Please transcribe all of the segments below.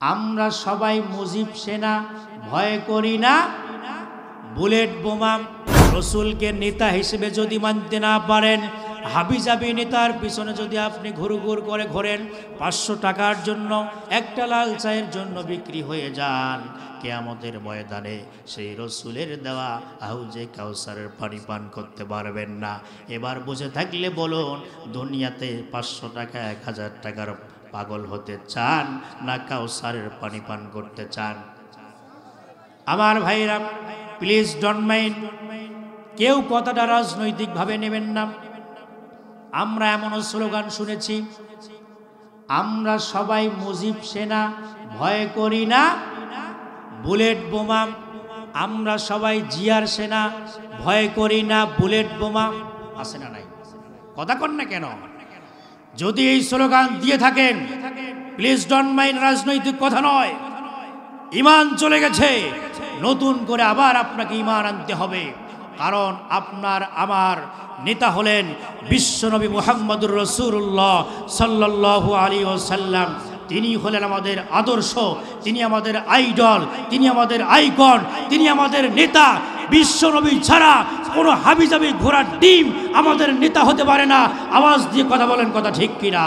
আমরা সবাই মুজিব সেনা, ভয় করি না বুলেট বোমা। রসুলকে নেতা হিসেবে যদি মানতে না পারেন, হাবিজাবি নেতার পিছনে যদি আপনি ঘুরঘুর করে ঘোরেন, 500 টাকার জন্য, একটা লাল চায়ের জন্য বিক্রি হয়ে যান, কিয়ামতের ময়দানে সেই রসুলের দেওয়া হাউজে কাউসারের পানি পান করতে পারবেন না। এবার বুঝে থাকলে বলুন, দুনিয়াতে 500 টাকা 1000 টাকার পাগল হতে চান না কাউসারের পানি পান করতে চান? আমার ভাইরা, প্লিজ ডোন্ট মাইন্ড, কেউ কথাটা রাজনৈতিকভাবে নেবেন না। আমরা এমনও স্লোগান শুনেছি, আমরা সবাই মুজিব সেনা, ভয় করি না বুলেট বোমা। আমরা সবাই জিয়ার সেনা, ভয় করি না বুলেট বোমা। আছে না নাই? কথা কন না কেন? যদি এই স্লোগান দিয়ে থাকেন, প্লিজ ডোন্ট মাইন্ড, রাজনৈতিক কথা নয়, ঈমান চলে গেছে, নতুন করে আবার আপনাকে ঈমান আনতে হবে। কারণ আপনার আমার নেতা হলেন বিশ্বনবী মুহাম্মদুর রাসূলুল্লাহ সাল্লাল্লাহু আলাইহি ওয়াসাল্লাম। তিনি হলেন আমাদের আদর্শ, তিনি আমাদের আইডল, তিনি আমাদের আইকন, তিনি আমাদের নেতা। বিশ্বনবী ছাড়া কোনো হাবিজাবি ঘোড়ার ডিম আমাদের নেতা হতে পারে না। আওয়াজ দিয়ে কথা বলেন, কথা ঠিক কিনা?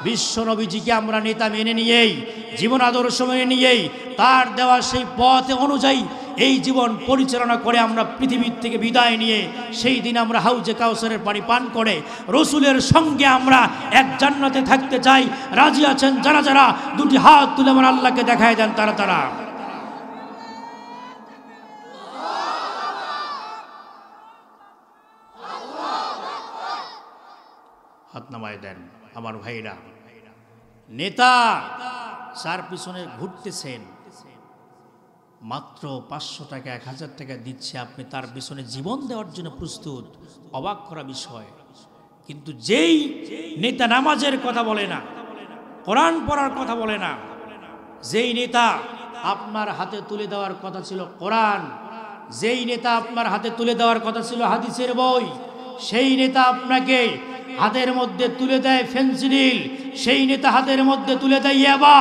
বিশ্বনবীজিকে আমরা নেতা মেনে নিয়েই, জীবন আদর্শ মেনে নিয়েই, তার দেওয়া সেই পথ অনুযায়ী এই জীবন পরিচালনা করে আমরা পৃথিবীর থেকে বিদায় নিয়ে সেই দিন আমরা হাউজে কাউসারের পানি পান করে রসুলের সঙ্গে আমরা এক জান্নাতে থাকতে চাই। রাজি আছেন যারা যারা? দুটি হাত তুলে আমার আল্লাহকে দেখায় দেন তারা তারা। হাত নামায় দেন আমার ভাইরা। নেতা যার পিছনে ঘুরতেছেন, মাত্র 500 টাকা 1000 টাকা দিচ্ছে, আপনি তার পিছনে জীবন দেওয়ার জন্য প্রস্তুত। অবাক করা বিষয়। কিন্তু যেই নেতা নামাজের কথা বলে না, কোরআন পড়ার কথা বলে না, যেই নেতা আপনার হাতে তুলে দেওয়ার কথা ছিল কোরআন, যেই নেতা আপনার হাতে তুলে দেওয়ার কথা ছিল হাদিসের বই, সেই নেতা আপনাকে হাতের মধ্যে তুলে দেয় ফেনসিডিল, সেই নেতা হাতের মধ্যে তুলে দেয় ইয়াবা,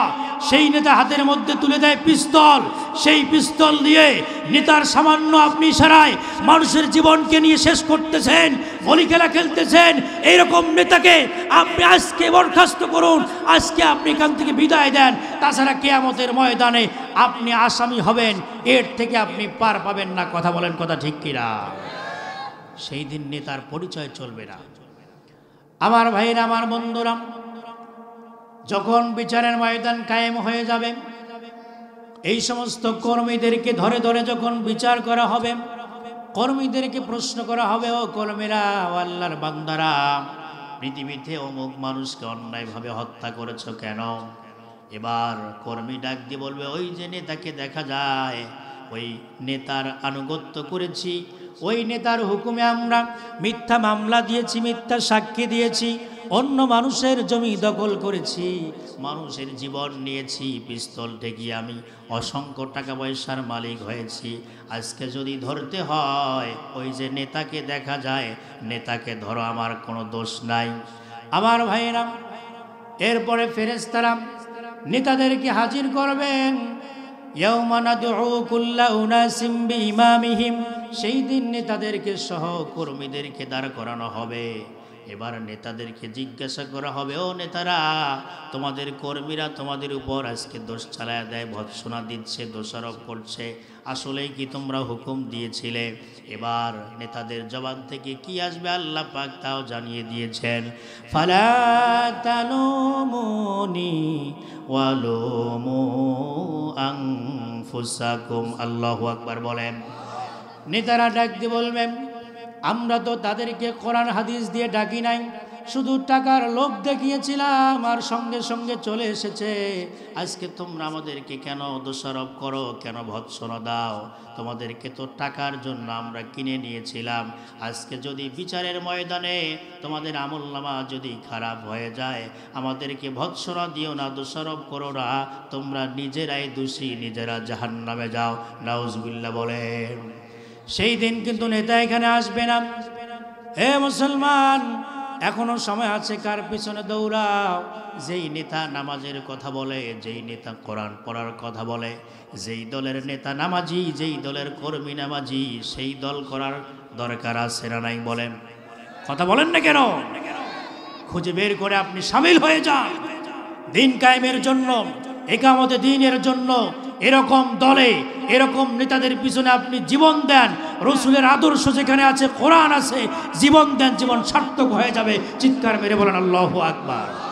সেই নেতা হাতের মধ্যে তুলে দেয় পিস্তল, সেই পিস্তল দিয়ে নেতার সামান্য আপনি ইশারায় মানুষের জীবনকে নিয়ে শেষ করতেছেন, বলি খেলা খেলতেছেন। এইরকম নেতাকে আপনি আজকে বরখাস্ত করুন, আজকে আপনি এখান থেকে বিদায় দেন। তাছাড়া কিয়ামতের ময়দানে আপনি আসামি হবেন, এর থেকে আপনি পার পাবেন না। কথা বলেন, কথা ঠিক কিনা? সেই দিন নেতার পরিচয় চলবে না। আমার ভাইরা, আমার বন্ধুরা, যখন বিচারের ময়দান কায়েম হয়ে যাবে, এই সমস্ত কর্মীদেরকে ধরে ধরে যখন বিচার করা হবে, কর্মীদেরকে প্রশ্ন করা হবে, ও কর্মীরা, ও আল্লাহর বান্দারা, পৃথিবীতে অমুক মানুষকে অন্যায়ভাবে হত্যা করেছো কেন? এবার কর্মী ডাক দিয়ে বলবে, ওই যে নেতাকে দেখা যায়, ওই নেতার আনুগত্য করেছি, ওই নেতার হুকুমে আমরা মিথ্যা মামলা দিয়েছি, মিথ্যা সাক্ষী দিয়েছি, অন্য মানুষের জমি দখল করেছি, মানুষের জীবন নিয়েছি, পিস্তল ঠেকিয়ে আমি অসংখ্য টাকা পয়সার মালিক হয়েছি। আজকে যদি ধরতে হয়, ওই যে নেতাকে দেখা যায়, নেতাকে ধরো, আমার কোনো দোষ নাই। আমার ভাইয়েরা, এরপরে ফেরেশতারা নেতাদেরকে হাজির করবেন। ইয়াউমা নাদউ কুল্লা উনাসিম বিইমামিহিম, সেই দিন নেতাদেরকে সহ কর্মীদেরকে দাঁড় করানো হবে। এবার নেতাদেরকে জিজ্ঞাসা করা হবে, ও নেতারা, তোমাদের কর্মীরা তোমাদের উপর আজকে দোষ চালায়া দেয়, ভৎসনা দিচ্ছে, দোষারোপ করছে, আসলেই কি তোমরা হুকুম দিয়েছিলে? এবার নেতাদের জবান থেকে কি আসবে আল্লাহ পাক তাও জানিয়ে দিয়েছেন। ফালা তালুমুনি ওয়ালুমু আনফুসাকুম। আল্লাহু আকবার বলেন। নেতারা ডাক দিয়ে বলবেন, আমরা তো তাদেরকে কোরআন হাদিস দিয়ে ডাকি নাই, শুধু টাকার লোভ দেখিয়েছিলাম আর সঙ্গে সঙ্গে চলে এসেছে। আজকে তোমরা আমাদেরকে কেন দোষারোপ করো, কেন ভৎসনা দাও? তোমাদেরকে তো টাকার জন্য আমরা কিনে নিয়েছিলাম। আজকে যদি বিচারের ময়দানে তোমাদের আমলনামা যদি খারাপ হয়ে যায়, আমাদেরকে ভৎসনা দিও না, দোষারোপ করো না, তোমরা নিজেরাই দোষী, নিজেরা জাহান্নামে যাও। নাউজুবিল্লাহ বলেন। সেই দিন কিন্তু নেতা এখানে আসবে না। হে মুসলমান, এখনো সময় আছে, কার পিছনে দৌড়াও? যেই নেতা নামাজের কথা বলে, যেই নেতা কোরআন পড়ার কথা বলে, যেই দলের নেতা নামাজি, যেই দলের কর্মী নামাজি, সেই দল করার দরকার আছে না নাই? বলেন, কথা বলেন না কেন? খুঁজে বের করে আপনি সামিল হয়ে যান দিন কায়েমের জন্য, একামতে দ্বীনের জন্য। এরকম দলে, এরকম নেতাদের পিছনে আপনি জীবন দেন। রসুলের আদর্শ যেখানে আছে, কোরআন আছে, জীবন দেন, জীবন সার্থক হয়ে যাবে। চিৎকার মেরে বলেন আল্লাহু আকবার।